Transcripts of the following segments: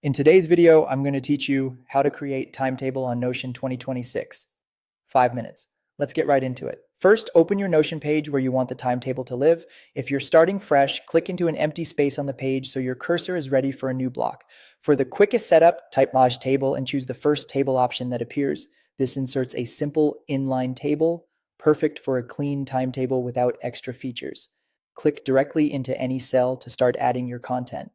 In today's video, I'm going to teach you how to create Timetable on Notion 2026. 5 minutes. Let's get right into it. First, open your Notion page where you want the timetable to live. If you're starting fresh, click into an empty space on the page so your cursor is ready for a new block. For the quickest setup, type Maj table and choose the first table option that appears. This inserts a simple inline table, perfect for a clean timetable without extra features. Click directly into any cell to start adding your content.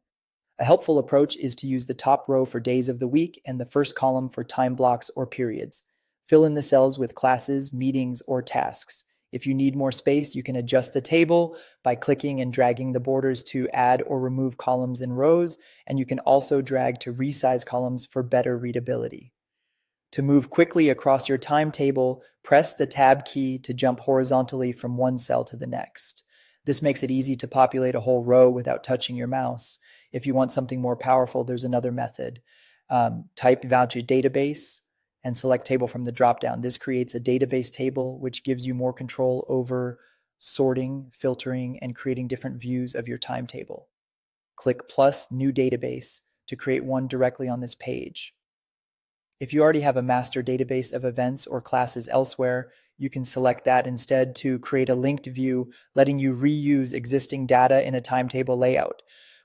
A helpful approach is to use the top row for days of the week and the first column for time blocks or periods. Fill in the cells with classes, meetings, or tasks. If you need more space, you can adjust the table by clicking and dragging the borders to add or remove columns and rows, and you can also drag to resize columns for better readability. To move quickly across your timetable, press the Tab key to jump horizontally from one cell to the next. This makes it easy to populate a whole row without touching your mouse. If you want something more powerful, there's another method. Type Voucher Database and select Table from the dropdown. This creates a database table, which gives you more control over sorting, filtering, and creating different views of your timetable. Click plus New Database to create one directly on this page. If you already have a master database of events or classes elsewhere, you can select that instead to create a linked view, letting you reuse existing data in a timetable layout.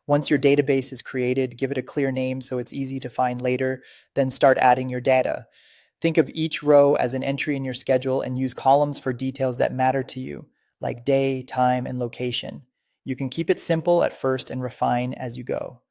Once your database is created, give it a clear name so it's easy to find later, then start adding your data. Think of each row as an entry in your schedule and use columns for details that matter to you, like day, time, and location. You can keep it simple at first and refine as you go.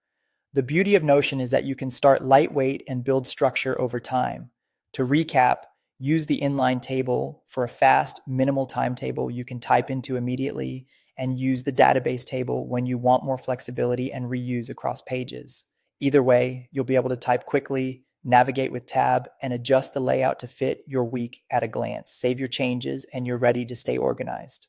The beauty of Notion is that you can start lightweight and build structure over time. To recap, use the inline table for a fast, minimal timetable you can type into immediately, and use the database table when you want more flexibility and reuse across pages. Either way, you'll be able to type quickly, navigate with Tab, and adjust the layout to fit your week at a glance. Save your changes, and you're ready to stay organized.